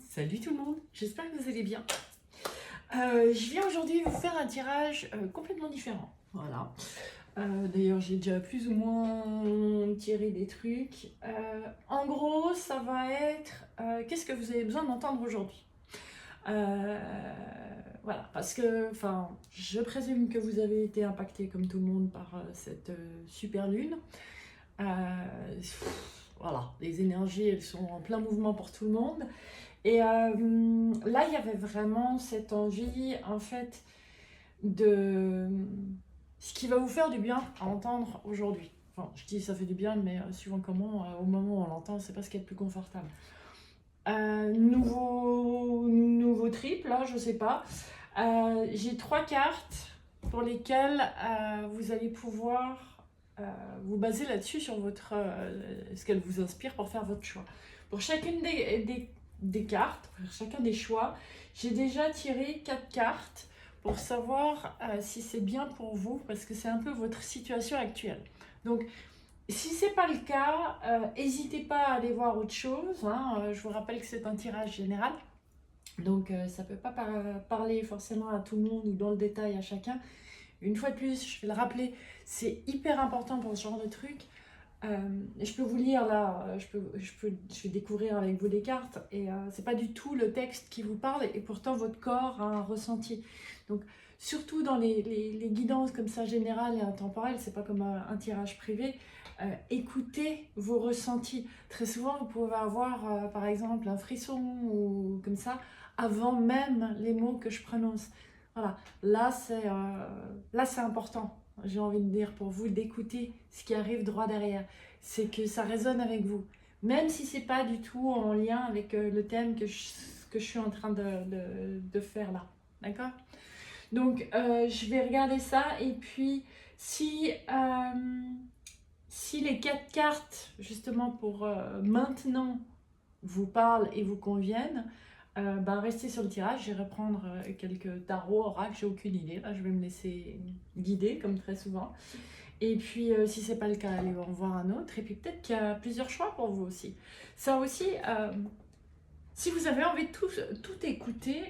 Salut tout le monde, j'espère que vous allez bien. Je viens aujourd'hui vous faire un tirage complètement différent. Voilà. D'ailleurs, j'ai déjà plus ou moins tiré des trucs. En gros, ça va être qu'est-ce que vous avez besoin d'entendre aujourd'hui. Voilà, parce que, enfin, je présume que vous avez été impacté comme tout le monde par cette super lune. Voilà, les énergies, elles sont en plein mouvement pour tout le monde. Et là, il y avait vraiment cette envie, en fait, de ce qui va vous faire du bien à entendre aujourd'hui. Enfin, je dis ça fait du bien, mais suivant comment, au moment où on l'entend, c'est pas ce qui est le plus confortable. Nouveau trip, là, je sais pas. J'ai 3 cartes pour lesquelles vous allez pouvoir vous baser là-dessus sur ce qu'elle vous inspire pour faire votre choix. Pour chacune des cartes, pour chacun des choix, j'ai déjà tiré 4 cartes pour savoir si c'est bien pour vous, parce que c'est un peu votre situation actuelle. Donc, si ce n'est pas le cas, n'hésitez pas à aller voir autre chose. Je vous rappelle que c'est un tirage général. Donc ça ne peut pas parler forcément à tout le monde ou dans le détail à chacun. Une fois de plus, je vais le rappeler, c'est hyper important pour ce genre de truc. Je peux vous lire là, je vais découvrir avec vous des cartes et c'est pas du tout le texte qui vous parle et pourtant votre corps a un ressenti. Donc surtout dans les guidances comme ça générales et intemporelles, c'est pas comme un tirage privé. Écoutez vos ressentis. Très souvent, vous pouvez avoir par exemple un frisson ou comme ça avant même les mots que je prononce. Voilà, là c'est important. J'ai envie de dire pour vous d'écouter ce qui arrive droit derrière. C'est que ça résonne avec vous. Même si c'est pas du tout en lien avec le thème que je suis en train de faire là. D'accord? Donc, je vais regarder ça et puis si les 4 cartes, justement pour maintenant, vous parlent et vous conviennent, restez sur le tirage. Je vais reprendre quelques tarots, oracles, j'ai aucune idée. Là, je vais me laisser guider, comme très souvent. Et puis, si c'est pas le cas, allez en voir un autre. Et puis, peut-être qu'il y a plusieurs choix pour vous aussi. Ça aussi, si vous avez envie de tout écouter,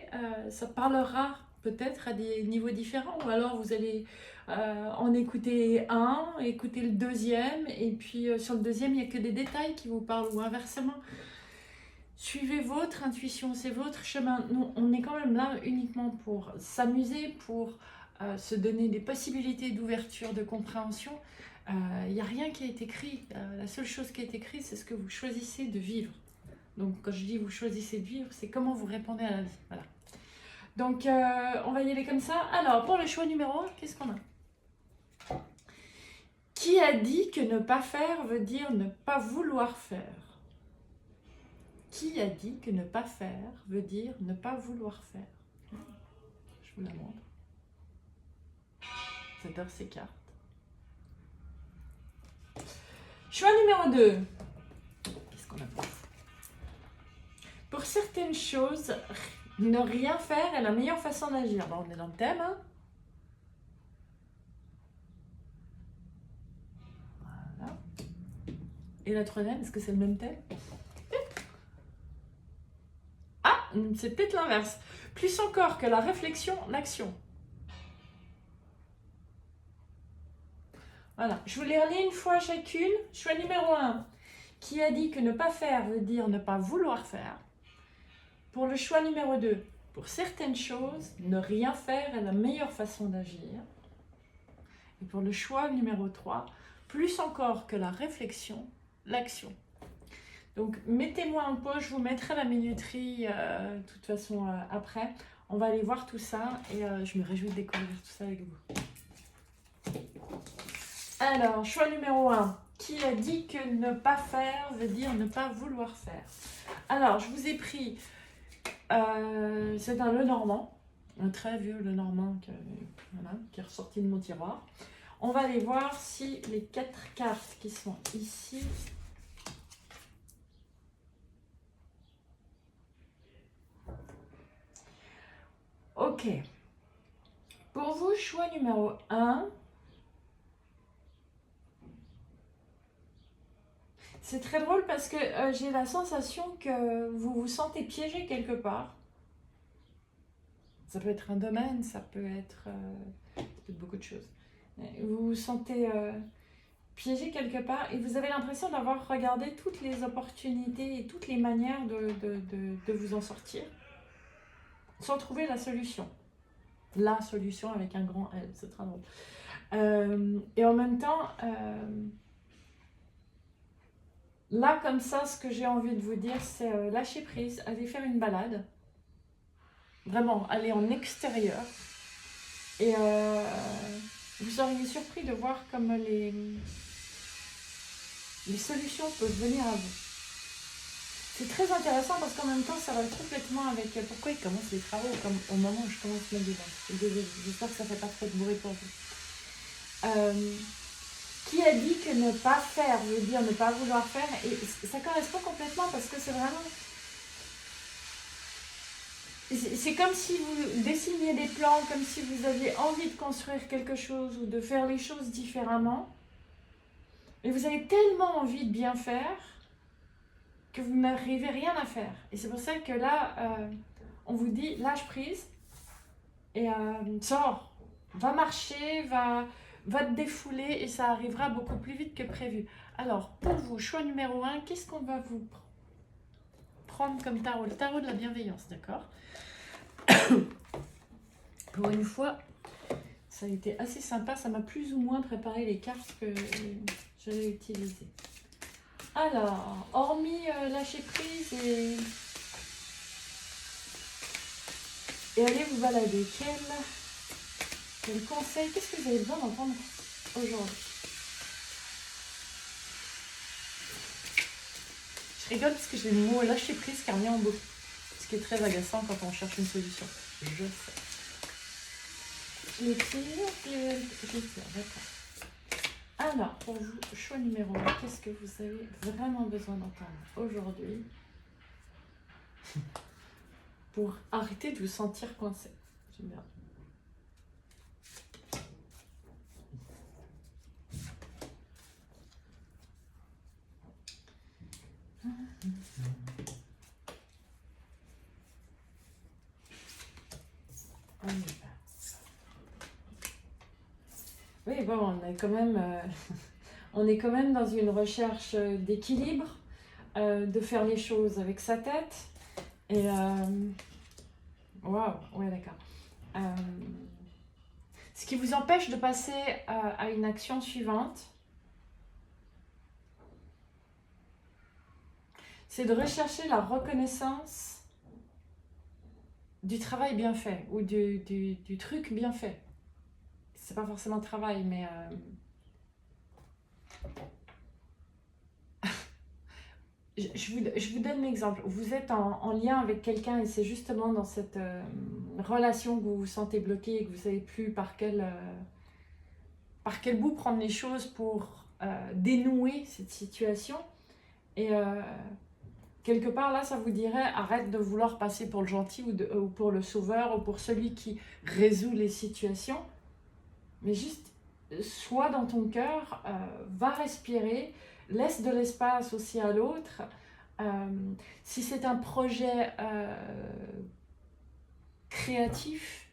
ça parlera peut-être à des niveaux différents. Ou alors, vous allez en écouter un, écouter le deuxième. Et puis, sur le deuxième, il n'y a que des détails qui vous parlent. Ou inversement. Suivez votre intuition, c'est votre chemin. Nous, on est quand même là uniquement pour s'amuser, pour se donner des possibilités d'ouverture, de compréhension. Il n'y a rien qui est écrit. La seule chose qui est écrite, c'est ce que vous choisissez de vivre. Donc, quand je dis vous choisissez de vivre, c'est comment vous répondez à la vie. Voilà. Donc, on va y aller comme ça. Alors, pour le choix numéro 1, qu'est-ce qu'on a? Qui a dit que ne pas faire veut dire ne pas vouloir faire? Qui a dit que ne pas faire veut dire ne pas vouloir faire? Je vous la montre. J'adore ces cartes. Choix numéro 2. Qu'est-ce qu'on a pour vous? Pour certaines choses, ne rien faire est la meilleure façon d'agir. Bon, on est dans le thème. Voilà. Et la troisième, est-ce que c'est le même thème? Ah, c'est peut-être l'inverse. Plus encore que la réflexion, l'action. Voilà, je vous les relis une fois chacune. Choix numéro 1. Qui a dit que ne pas faire veut dire ne pas vouloir faire? Pour le choix numéro 2, pour certaines choses, ne rien faire est la meilleure façon d'agir. Et pour le choix numéro 3, plus encore que la réflexion, l'action. Donc mettez-moi en pause, je vous mettrai la minuterie de toute façon après. On va aller voir tout ça et je me réjouis de découvrir tout ça avec vous. Alors, choix numéro 1. Qui a dit que ne pas faire veut dire ne pas vouloir faire? Alors, je vous ai pris, c'est un Lenormand, un très vieux Lenormand qui est ressorti de mon tiroir. On va aller voir si les 4 cartes qui sont ici ok. Pour vous, choix numéro 1, C'est très drôle parce que j'ai la sensation que vous vous sentez piégé quelque part. Ça peut être un domaine, ça peut être beaucoup de choses. Vous vous sentez piégé quelque part et vous avez l'impression d'avoir regardé toutes les opportunités et toutes les manières de vous en sortir sans trouver la solution. La solution avec un grand L, c'est très drôle. Et en même temps, là comme ça, ce que j'ai envie de vous dire, c'est lâcher prise, aller faire une balade. Vraiment, aller en extérieur. Et vous seriez surpris de voir comme les solutions peuvent venir à vous. C'est très intéressant parce qu'en même temps, ça va complètement avec pourquoi ils commencent les travaux comme au moment où je commence mes débats. J'espère que ça ne fait pas trop de bruit pour vous. Qui a dit que ne pas faire veut dire ne pas vouloir faire? Et ça correspond complètement parce que c'est vraiment... C'est comme si vous dessiniez des plans, comme si vous aviez envie de construire quelque chose ou de faire les choses différemment. Et vous avez tellement envie de bien faire que vous n'arrivez rien à faire. Et c'est pour ça que là, on vous dit lâche prise et sors, va marcher, va te défouler et ça arrivera beaucoup plus vite que prévu. Alors, pour vous, choix numéro 1, qu'est-ce qu'on va vous prendre comme tarot? Le tarot de la bienveillance, d'accord? Pour une fois, ça a été assez sympa. Ça m'a plus ou moins préparé les cartes que j'allais utiliser. Alors, hormis lâcher prise et aller vous balader, quel conseil, qu'est-ce que vous avez besoin d'entendre aujourd'hui? Je rigole parce que j'ai le mot lâcher prise qui revient en beaucoup. Ce qui est très agaçant quand on cherche une solution. Je sais. Je les tire, d'accord. Alors, pour vous, choix numéro 1, qu'est-ce que vous avez vraiment besoin d'entendre aujourd'hui pour arrêter de vous sentir coincé? J'aime bien. Oui, bon, on est quand même dans une recherche d'équilibre, de faire les choses avec sa tête. Et waouh, ouais, d'accord. Ce qui vous empêche de passer à une action suivante, c'est de rechercher la reconnaissance du travail bien fait ou du truc bien fait. C'est pas forcément travail, mais je vous donne l'exemple. Vous êtes en lien avec quelqu'un et c'est justement dans cette relation que vous vous sentez bloqué et que vous ne savez plus par quel bout prendre les choses pour dénouer cette situation. Et quelque part là, ça vous dirait arrête de vouloir passer pour le gentil ou pour le sauveur ou pour celui qui résout les situations. Mais juste, sois dans ton cœur, va respirer, laisse de l'espace aussi à l'autre. Si c'est un projet créatif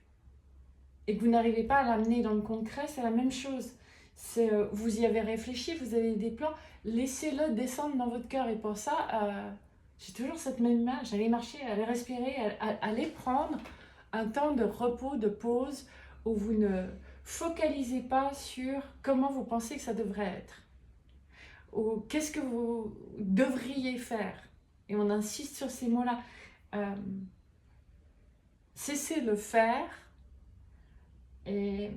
et que vous n'arrivez pas à l'amener dans le concret, c'est la même chose. Vous y avez réfléchi, vous avez des plans, laissez-le descendre dans votre cœur. Et pour ça, j'ai toujours cette même image, allez marcher, allez respirer, allez prendre un temps de repos, de pause, où vous ne focalisez pas sur comment vous pensez que ça devrait être. Ou qu'est-ce que vous devriez faire. Et on insiste sur ces mots-là. Cessez de faire et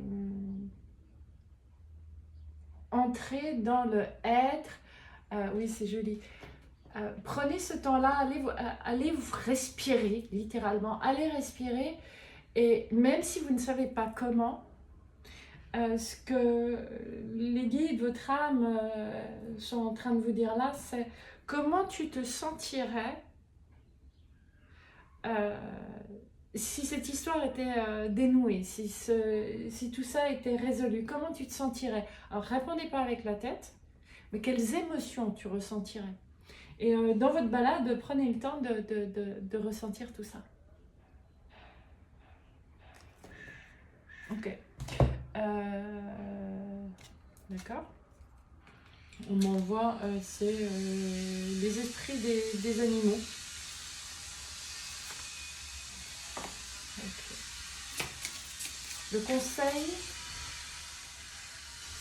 entrez dans le être. Oui, c'est joli. Prenez ce temps-là, allez vous respirer, littéralement. Allez respirer et même si vous ne savez pas comment, ce que les guides, votre âme sont en train de vous dire là, c'est comment tu te sentirais si cette histoire était dénouée, si tout ça était résolu, comment tu te sentirais? Alors répondez pas avec la tête, mais quelles émotions tu ressentirais. Et dans votre balade, prenez le temps de ressentir tout ça. Ok. D'accord. On m'envoie, c'est les esprits des animaux. Okay. Le conseil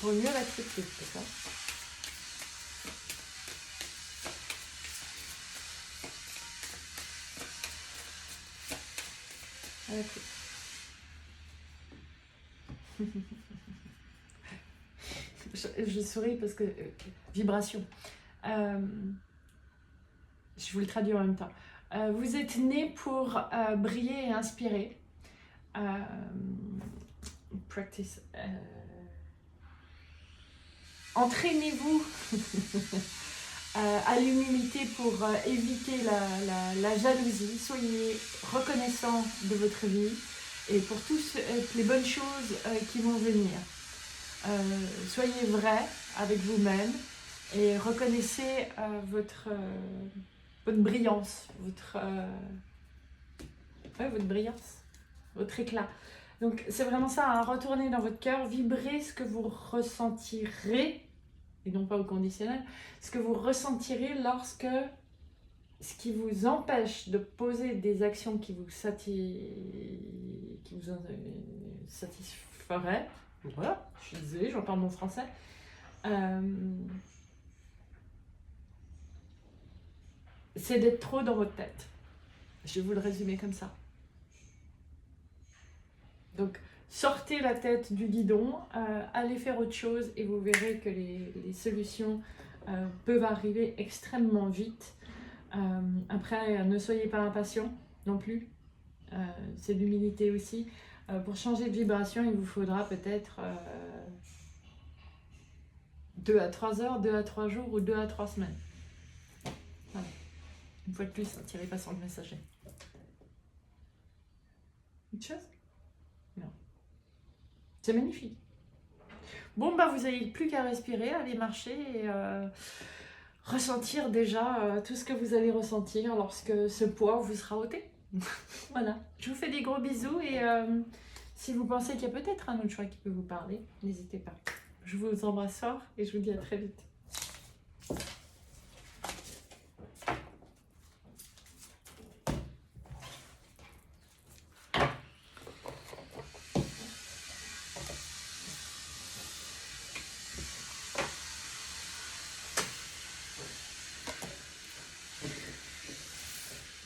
pour mieux l'accepter, c'est ça? Okay. je souris parce que vibration. Je vous le traduis en même temps. Vous êtes né pour briller et inspirer. Practice. Entraînez-vous à l'humilité pour éviter la jalousie. Soyez reconnaissant de votre vie et pour toutes les bonnes choses qui vont venir. Soyez vrai avec vous-même et reconnaissez votre brillance, votre brillance, votre éclat. Donc c'est vraiment ça, hein, retournez dans votre cœur, vibrez ce que vous ressentirez, et non pas au conditionnel, ce que vous ressentirez lorsque ce qui vous empêche de poser des actions qui vous satisferaient, voilà, je suis désolée, j'en parle mon français, c'est d'être trop dans votre tête. Je vais vous le résumer comme ça. Donc, sortez la tête du guidon, allez faire autre chose et vous verrez que les solutions peuvent arriver extrêmement vite. Après, ne soyez pas impatient non plus. C'est de l'humilité aussi. Pour changer de vibration, il vous faudra peut-être 2 à 3 heures, 2 à 3 jours ou 2 à 3 semaines. Voilà. Une fois de plus, ne tirez pas sur le messager. Une chose? Non. C'est magnifique. Bon, bah vous n'avez plus qu'à respirer, aller marcher et ressentir déjà tout ce que vous allez ressentir lorsque ce poids vous sera ôté. Voilà. Je vous fais des gros bisous et si vous pensez qu'il y a peut-être un autre choix qui peut vous parler, n'hésitez pas. Je vous embrasse fort et je vous dis à très vite.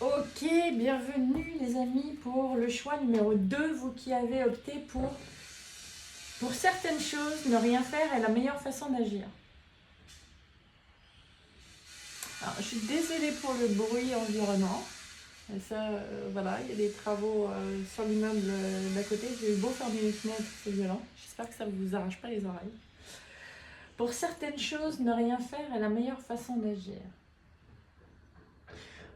Ok, bienvenue les amis pour le choix numéro 2, vous qui avez opté pour certaines choses, ne rien faire est la meilleure façon d'agir. Alors, je suis désolée pour le bruit environnant. Et ça, voilà, il y a des travaux sur l'immeuble d'à côté. J'ai eu beau fermer les fenêtres, c'est violent. J'espère que ça ne vous arrache pas les oreilles. Pour certaines choses, ne rien faire est la meilleure façon d'agir.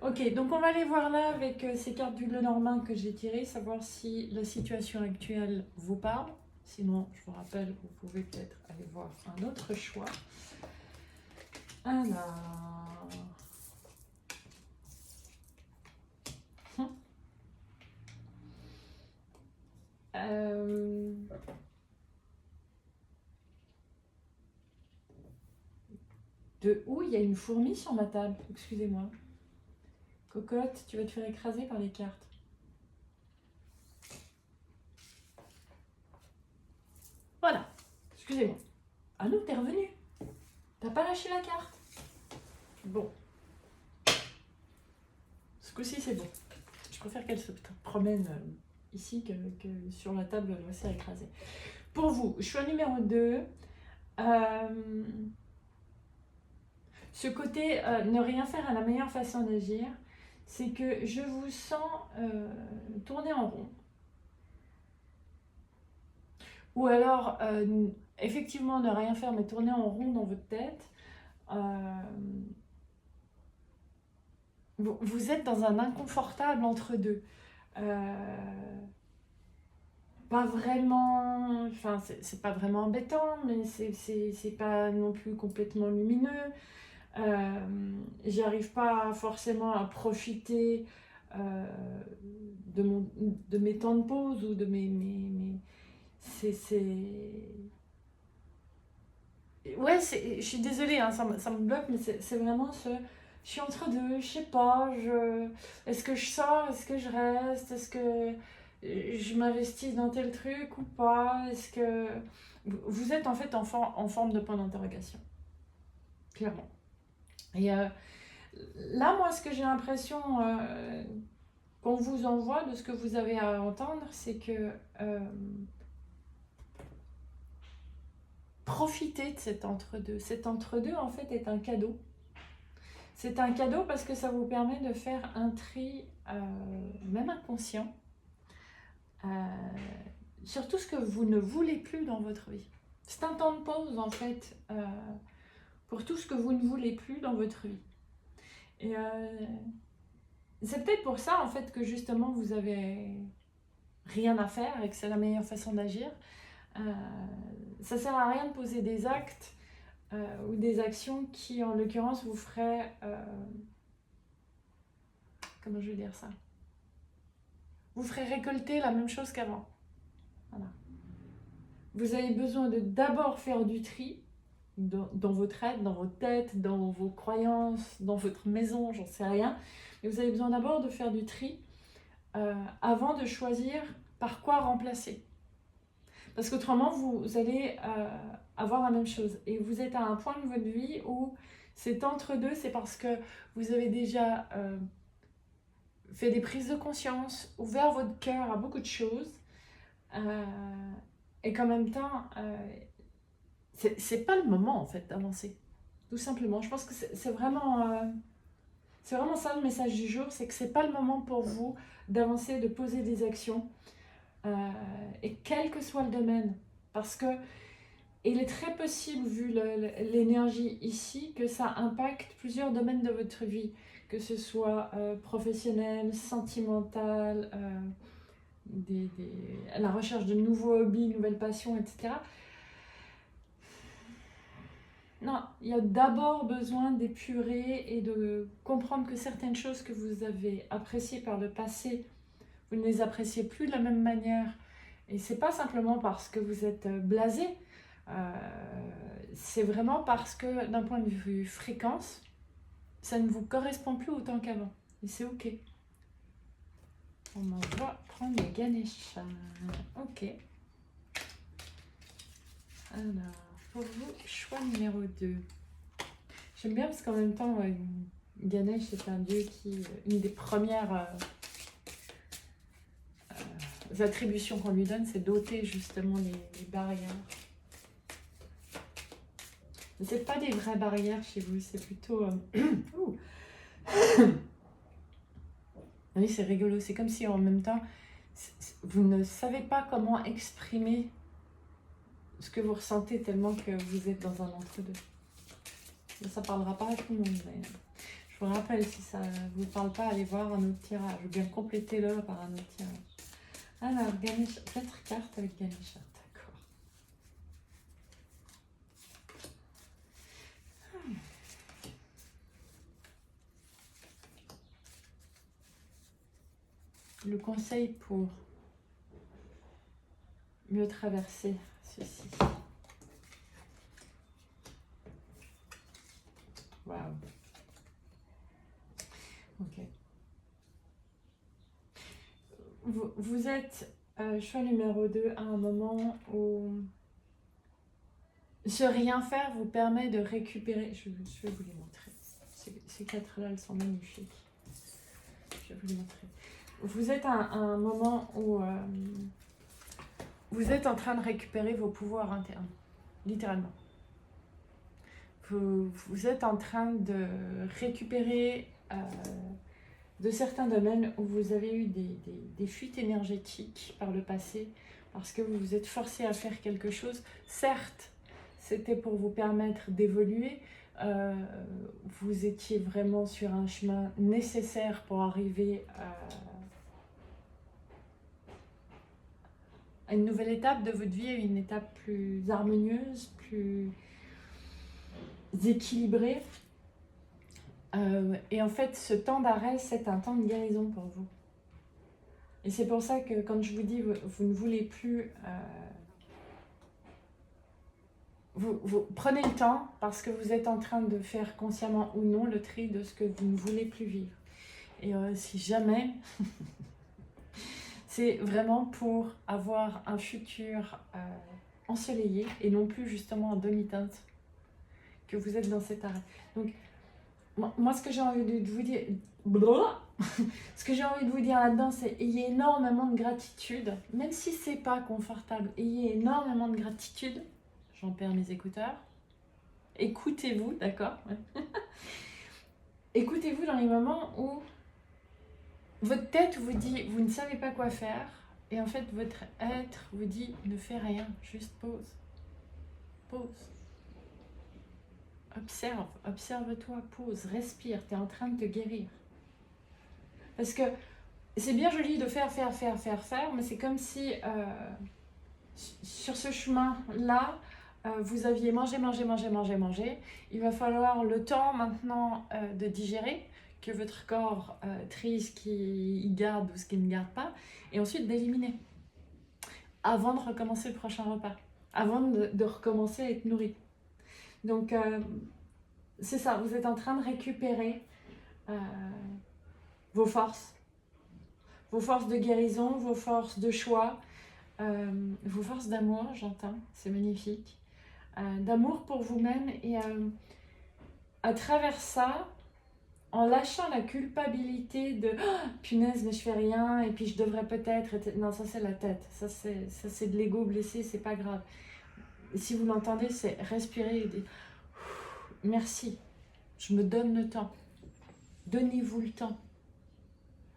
Ok, donc on va aller voir là avec ces cartes du Lenormand que j'ai tirées, savoir si la situation actuelle vous parle. Sinon, je vous rappelle, vous pouvez peut-être aller voir un autre choix. Alors... De où il y a une fourmi sur ma table? Excusez-moi. Cocotte, tu vas te faire écraser par les cartes. Voilà. Excusez-moi. Ah non, t'es revenu. T'as pas lâché la carte. Bon. Ce coup-ci, c'est bon. Je préfère qu'elle se promène ici que sur la table, elle va se faire écraser. Pour vous, choix numéro 2. Ce côté ne rien faire à la meilleure façon d'agir, c'est que je vous sens tourner en rond. Ou alors, effectivement, ne rien faire, mais tourner en rond dans votre tête. Vous êtes dans un inconfortable entre deux. pas vraiment, enfin c'est pas vraiment embêtant, mais c'est pas non plus complètement lumineux. J'arrive pas forcément à profiter euh, de mes temps de pause ou de c'est... Ouais, je suis désolée, hein, ça me bloque, mais c'est vraiment ce... Je suis entre deux, je sais pas, est-ce que je sors, est-ce que je reste, est-ce que je m'investis dans tel truc ou pas, est-ce que... Vous êtes en fait en forme de point d'interrogation, clairement. Et là, moi, ce que j'ai l'impression qu'on vous envoie, de ce que vous avez à entendre, c'est que profitez de cet entre-deux. Cet entre-deux, en fait, est un cadeau. C'est un cadeau parce que ça vous permet de faire un tri, même inconscient, euh, sur tout ce que vous ne voulez plus dans votre vie. C'est un temps de pause, en fait, pour tout ce que vous ne voulez plus dans votre vie. Et c'est peut-être pour ça, en fait, que justement, vous avez rien à faire et que c'est la meilleure façon d'agir. Ça sert à rien de poser des actes ou des actions qui, en l'occurrence, vous feraient... comment je vais dire ça? Vous ferez récolter la même chose qu'avant. Voilà. Vous avez besoin de d'abord faire du tri dans votre être, dans votre tête, dans vos croyances, dans votre maison, j'en sais rien. Mais vous avez besoin d'abord de faire du tri avant de choisir par quoi remplacer. Parce qu'autrement, vous allez avoir la même chose. Et vous êtes à un point de votre vie où c'est entre deux, c'est parce que vous avez déjà fait des prises de conscience, ouvert votre cœur à beaucoup de choses, et qu'en même temps, c'est pas le moment en fait d'avancer, tout simplement. Je pense que c'est vraiment ça le message du jour, c'est que c'est pas le moment pour vous d'avancer, de poser des actions, et quel que soit le domaine, parce que il est très possible, vu l'énergie ici, que ça impacte plusieurs domaines de votre vie, que ce soit professionnel, sentimental, la recherche de nouveaux hobbies, nouvelles passions, etc. Non, il y a d'abord besoin d'épurer et de comprendre que certaines choses que vous avez appréciées par le passé, vous ne les appréciez plus de la même manière. Et c'est pas simplement parce que vous êtes blasé, c'est vraiment parce que d'un point de vue fréquence, ça ne vous correspond plus autant qu'avant. Et c'est ok. On va prendre les Ganesha. Ok. Alors, pour vous, choix numéro 2. J'aime bien parce qu'en même temps, Ganesh c'est un dieu qui, une des premières attributions qu'on lui donne, c'est d'ôter justement les barrières. Mais c'est pas des vraies barrières chez vous, c'est plutôt... Oui, c'est rigolo, c'est comme si en même temps, vous ne savez pas comment exprimer ce que vous ressentez tellement que vous êtes dans un entre-deux. Ça ne parlera pas à tout le monde, mais je vous rappelle, si ça ne vous parle pas, allez voir un autre tirage, ou bien complétez-le par un autre tirage. Alors, Ganesha, 4 cartes avec Ganesha, d'accord. Le conseil pour mieux traverser ceci. Waouh. Ok. Vous êtes choix numéro 2 à un moment où ce rien faire vous permet de récupérer. Je vais vous les montrer. Ces quatre-là, elles sont magnifiques. Je vais vous les montrer. Vous êtes à un moment où vous êtes en train de récupérer vos pouvoirs internes, littéralement. Vous êtes en train de récupérer de certains domaines où vous avez eu des fuites énergétiques par le passé, parce que vous vous êtes forcé à faire quelque chose. Certes, c'était pour vous permettre d'évoluer. Vous étiez vraiment sur un chemin nécessaire pour arriver à une nouvelle étape de votre vie, à une étape plus harmonieuse, plus équilibrée. Et en fait, ce temps d'arrêt, c'est un temps de guérison pour vous. Et c'est pour ça que quand je vous dis, vous ne voulez plus... vous prenez le temps parce que vous êtes en train de faire consciemment ou non le tri de ce que vous ne voulez plus vivre. Et si jamais, c'est vraiment pour avoir un futur ensoleillé et non plus justement en demi-teinte que vous êtes dans cet arrêt. Donc, moi, ce que j'ai envie de vous dire... Ce que j'ai envie de vous dire là-dedans, c'est ayez énormément de gratitude, même si c'est pas confortable, ayez énormément de gratitude. J'en perds mes écouteurs. Écoutez-vous, d'accord? Écoutez-vous dans les moments où votre tête vous dit, vous ne savez pas quoi faire, et en fait, votre être vous dit, ne fais rien, juste pause. Pause. Observe, observe-toi, pause, respire, tu es en train de te guérir. Parce que c'est bien joli de faire, mais c'est comme si sur ce chemin-là, vous aviez mangé. Il va falloir le temps maintenant de digérer, que votre corps trie ce qu'il garde ou ce qu'il ne garde pas, et ensuite d'éliminer, avant de recommencer le prochain repas, avant de recommencer à être nourri. Donc, c'est ça, vous êtes en train de récupérer vos forces de guérison, vos forces de choix, vos forces d'amour, j'entends, c'est magnifique, d'amour pour vous-même, et à travers ça, en lâchant la culpabilité de oh, punaise mais je fais rien et puis je devrais peut-être, non, ça c'est la tête, ça c'est de l'ego blessé, c'est pas grave. Et si vous l'entendez, c'est respirer et dire merci, je me donne le temps, donnez-vous le temps.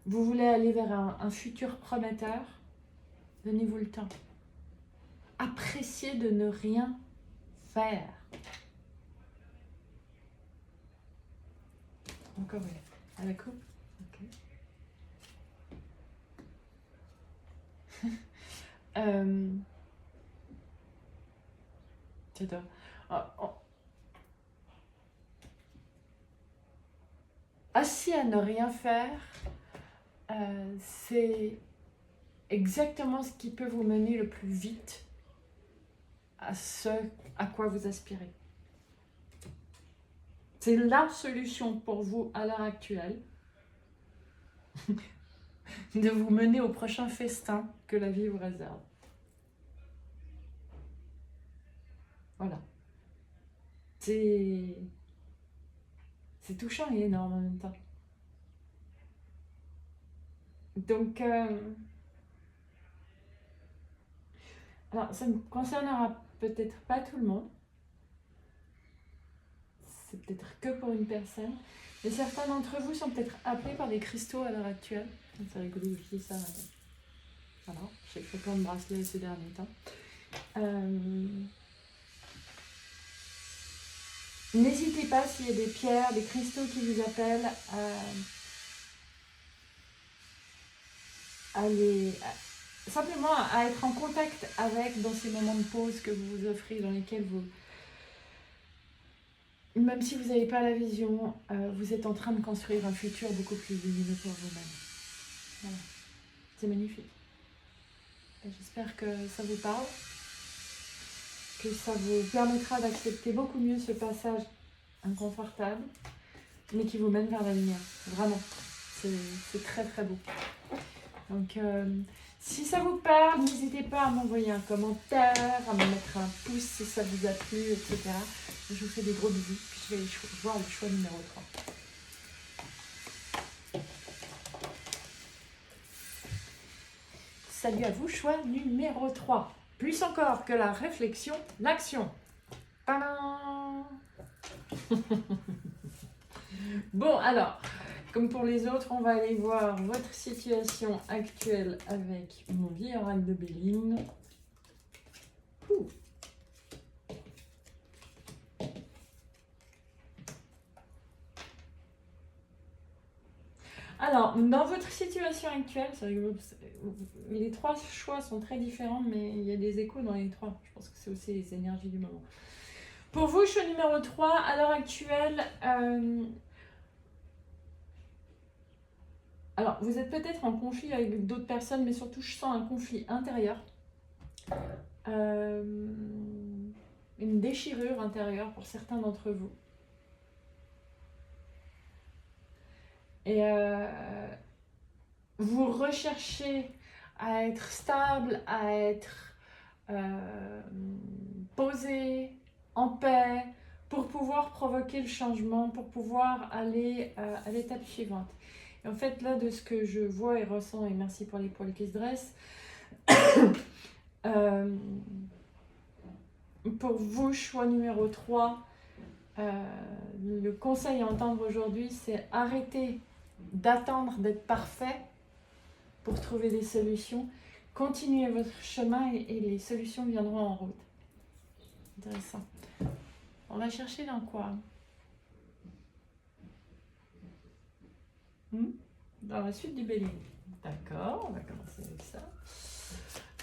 Vous voulez aller vers un futur prometteur, donnez-vous le temps. Appréciez de ne rien faire. Encore une. À la coupe. Ok. J'adore. Assis à ne rien faire, c'est exactement ce qui peut vous mener le plus vite à ce à quoi vous aspirez. C'est la solution pour vous à l'heure actuelle de vous mener au prochain festin que la vie vous réserve. Voilà. C'est touchant et énorme en même temps. Donc, alors ça ne concernera peut-être pas tout le monde. C'est peut-être que pour une personne. Mais certains d'entre vous sont peut-être appelés par des cristaux à l'heure actuelle. C'est rigolo que je dis ça. Voilà, j'ai fait plein de bracelets ces derniers temps. N'hésitez pas s'il y a des pierres, des cristaux qui vous appellent simplement à être en contact avec dans ces moments de pause que vous vous offrez, dans lesquels vous, même si vous n'avez pas la vision, vous êtes en train de construire un futur beaucoup plus lumineux pour vous-même. Voilà. C'est magnifique. J'espère que ça vous parle, que ça vous permettra d'accepter beaucoup mieux ce passage inconfortable, mais qui vous mène vers la lumière. Vraiment, c'est très très beau. Donc, si ça vous parle, n'hésitez pas à m'envoyer un commentaire, à me mettre un pouce si ça vous a plu, etc. Je vous fais des gros bisous, puis je vais voir le choix numéro 3. Salut à vous, choix numéro 3. Plus encore que la réflexion, l'action. Tadam! Bon, alors, comme pour les autres, on va aller voir votre situation actuelle avec mon vieil oracle de Béline. Alors, dans votre situation actuelle, c'est rigolo, les trois choix sont très différents, mais il y a des échos dans les trois. Je pense que c'est aussi les énergies du moment. Pour vous, choix numéro 3, à l'heure actuelle, alors vous êtes peut-être en conflit avec d'autres personnes, mais surtout je sens un conflit intérieur. Une déchirure intérieure pour certains d'entre vous. Et vous recherchez à être stable, à être posé, en paix, pour pouvoir provoquer le changement, pour pouvoir aller à l'étape suivante. Et en fait, là, de ce que je vois et ressens, et merci pour les poils qui se dressent, pour vous, choix numéro 3, le conseil à entendre aujourd'hui, c'est arrêter d'attendre d'être parfait pour trouver des solutions. Continuez votre chemin et les solutions viendront en route. Intéressant. On va chercher dans quoi? Dans la suite du Bélier. D'accord, on va commencer avec ça.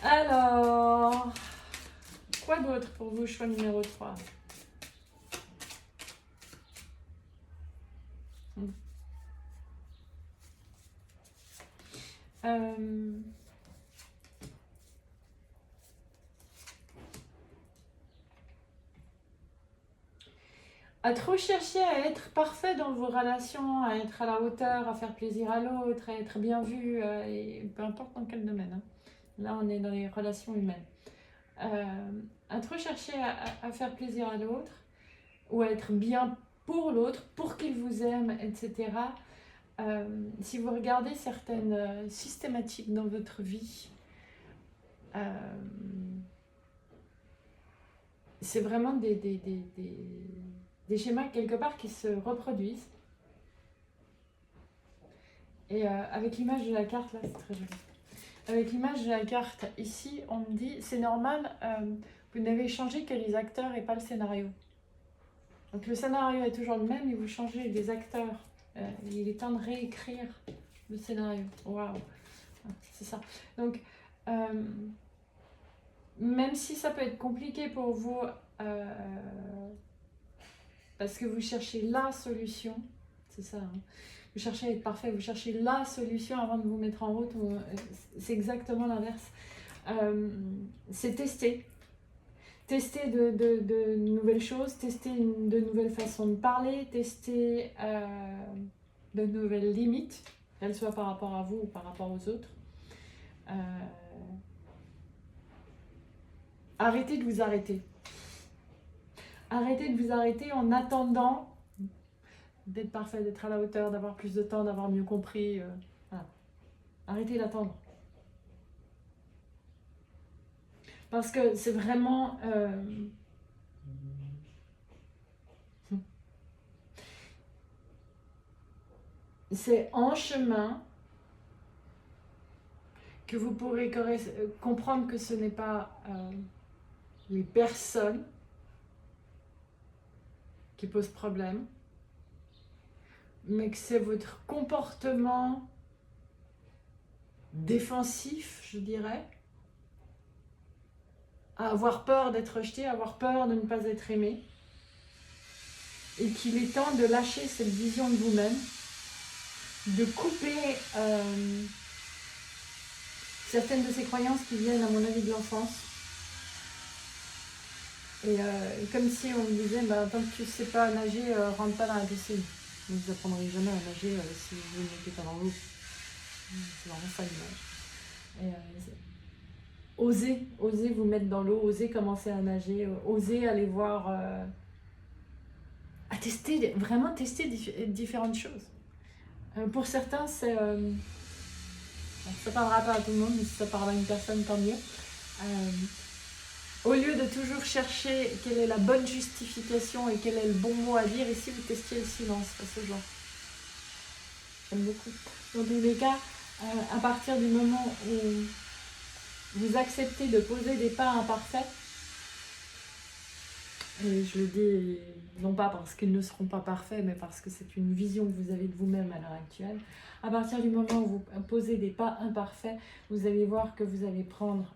Alors, quoi d'autre pour vous, choix numéro 3? À trop chercher à être parfait dans vos relations, à être à la hauteur, à faire plaisir à l'autre, à être bien vu, et peu importe dans quel domaine. Hein. Là, on est dans les relations humaines. À trop chercher à faire plaisir à l'autre, ou à être bien pour l'autre, pour qu'il vous aime, etc. Si vous regardez certaines systématiques dans votre vie, c'est vraiment des schémas quelque part qui se reproduisent. Et avec l'image de la carte, là, c'est très joli. Avec l'image de la carte, ici, on me dit, c'est normal, vous n'avez changé que les acteurs et pas le scénario. Donc le scénario est toujours le même, et vous changez les acteurs. Il est temps de réécrire le scénario. Waouh, c'est ça. Donc, même si ça peut être compliqué pour vous, parce que vous cherchez la solution, c'est ça, hein. Vous cherchez à être parfait, vous cherchez la solution avant de vous mettre en route, c'est exactement l'inverse. C'est tester. Tester de nouvelles choses, tester de nouvelles façons de parler, tester de nouvelles limites, qu'elles soient par rapport à vous ou par rapport aux autres. Arrêtez de vous arrêter. Arrêtez de vous arrêter en attendant d'être parfait, d'être à la hauteur, d'avoir plus de temps, d'avoir mieux compris. Voilà. Arrêtez d'attendre. Parce que c'est vraiment... c'est en chemin que vous pourrez comprendre que ce n'est pas les personnes qui posent problème, mais que c'est votre comportement défensif, je dirais, à avoir peur d'être rejeté, à avoir peur de ne pas être aimé, et qu'il est temps de lâcher cette vision de vous-même, de couper certaines de ces croyances qui viennent, à mon avis, de l'enfance. Et comme si on me disait, tant que tu ne sais pas nager, rentre pas dans la piscine. Vous n'apprendrez jamais à nager si vous ne mettez pas dans l'eau. C'est vraiment ça l'image. Osez vous mettre dans l'eau, osez commencer à nager, osez aller voir, à tester, vraiment tester différentes choses. Pour certains, c'est... ça ne parlera pas à tout le monde, mais si ça parle à une personne, tant mieux. Au lieu de toujours chercher quelle est la bonne justification et quel est le bon mot à dire, ici vous testiez le silence, à ce genre. J'aime beaucoup. Dans tous les cas, à partir du moment où vous acceptez de poser des pas imparfaits, Et je le dis non pas parce qu'ils ne seront pas parfaits, mais parce que c'est une vision que vous avez de vous-même à l'heure actuelle. À partir du moment où vous posez des pas imparfaits, vous allez voir que vous allez prendre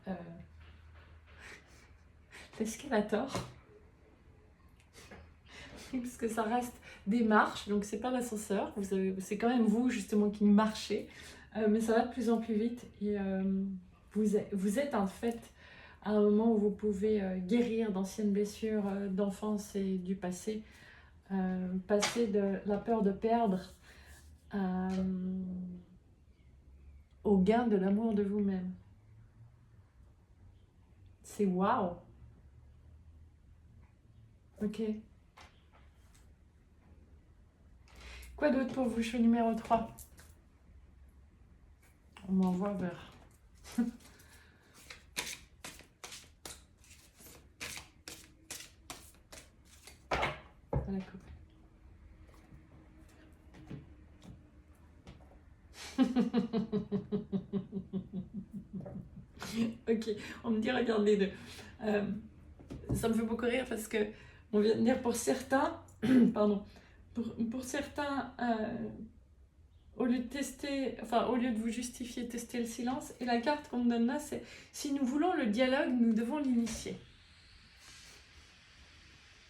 l'escalator. Parce que ça reste des marches, donc c'est pas l'ascenseur. C'est quand même vous justement qui marchez, mais ça va de plus en plus vite. Et vous êtes en fait à un moment où vous pouvez guérir d'anciennes blessures d'enfance et du passé, passer de la peur de perdre au gain de l'amour de vous-même. C'est waouh! Ok. Quoi d'autre pour vous, choix numéro 3? On m'envoie vers... la coupe. Ok, on me dit regarde les deux. Ça me fait beaucoup rire parce que on vient de dire pour certains, pardon, pour certains, au lieu de tester, enfin au lieu de vous justifier, tester le silence. Et la carte qu'on me donne là, c'est si nous voulons le dialogue, nous devons l'initier.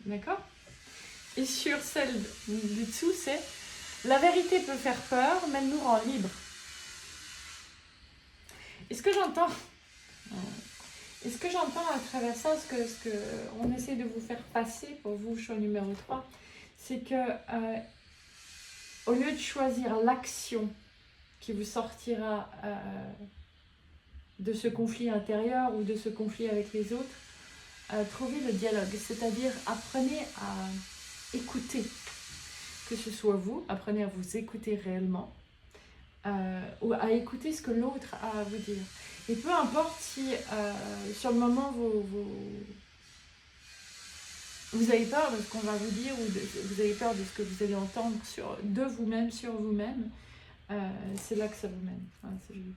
D'accord? Et sur celle du dessous, c'est la vérité peut faire peur, mais elle nous rend libres. Est-ce que j'entends à travers ça, ce que on essaie de vous faire passer pour vous, choix numéro 3, c'est que au lieu de choisir l'action qui vous sortira de ce conflit intérieur ou de ce conflit avec les autres, trouvez le dialogue, c'est-à-dire apprenez à écouter, que ce soit vous, apprenez à vous écouter réellement, ou à écouter ce que l'autre a à vous dire. Et peu importe si sur le moment vous avez peur de ce qu'on va vous dire ou vous avez peur de ce que vous allez entendre de vous-même, sur vous-même, c'est là que ça vous mène. Voilà, c'est joli.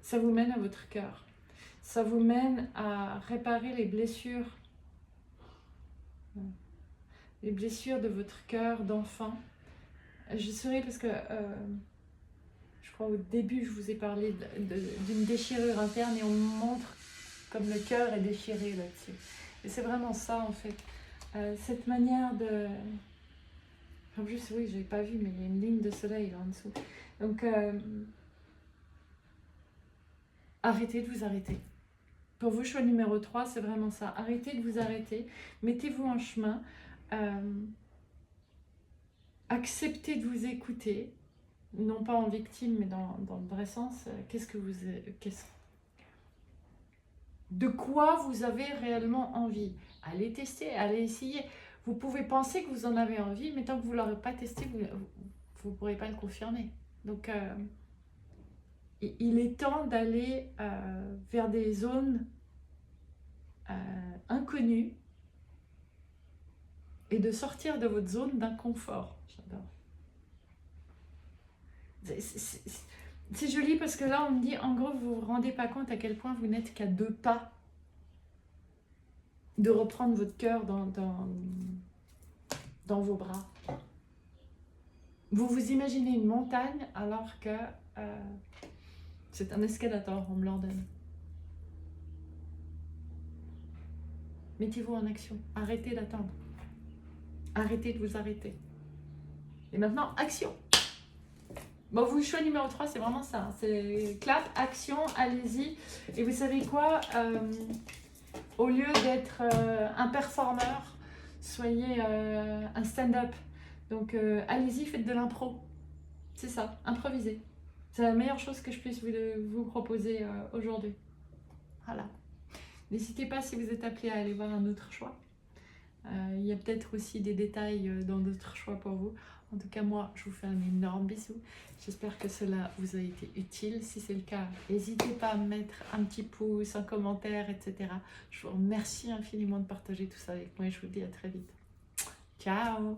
Ça vous mène à votre cœur. Ça vous mène à réparer les blessures de votre cœur d'enfant. Je souris parce que je crois au début je vous ai parlé d'une déchirure interne et on me montre comme le cœur est déchiré là-dessus. Et c'est vraiment ça en fait. Cette manière de... En plus oui, je n'avais pas vu mais il y a une ligne de soleil là en dessous. Donc arrêtez de vous arrêter. Pour vous, choix numéro 3, c'est vraiment ça. Arrêtez de vous arrêter. Mettez-vous en chemin. Acceptez de vous écouter. Non pas en victime, mais dans le vrai sens. De quoi vous avez réellement envie? Allez tester, allez essayer. Vous pouvez penser que vous en avez envie, mais tant que vous ne l'aurez pas testé, vous ne pourrez pas le confirmer. Donc, il est temps d'aller vers des zones inconnues et de sortir de votre zone d'inconfort. J'adore. C'est joli parce que là, on me dit, en gros, vous ne vous rendez pas compte à quel point vous n'êtes qu'à 2 pas de reprendre votre cœur dans vos bras. Vous vous imaginez une montagne alors que c'est un escalator, on me l'ordonne. Mettez-vous en action. Arrêtez d'attendre. Arrêtez de vous arrêter. Et maintenant, action. Bon, vous, choix numéro 3, c'est vraiment ça. C'est clap, action, allez-y. Et vous savez quoi, au lieu d'être un performeur, soyez un stand-up. Donc, allez-y, faites de l'impro. C'est ça, improvisez. C'est la meilleure chose que je puisse vous proposer aujourd'hui. Voilà. N'hésitez pas si vous êtes appelé à aller voir un autre choix. Il y a peut-être aussi des détails dans d'autres choix pour vous. En tout cas, moi, je vous fais un énorme bisou. J'espère que cela vous a été utile. Si c'est le cas, n'hésitez pas à mettre un petit pouce, un commentaire, etc. Je vous remercie infiniment de partager tout ça avec moi et je vous dis à très vite. Ciao!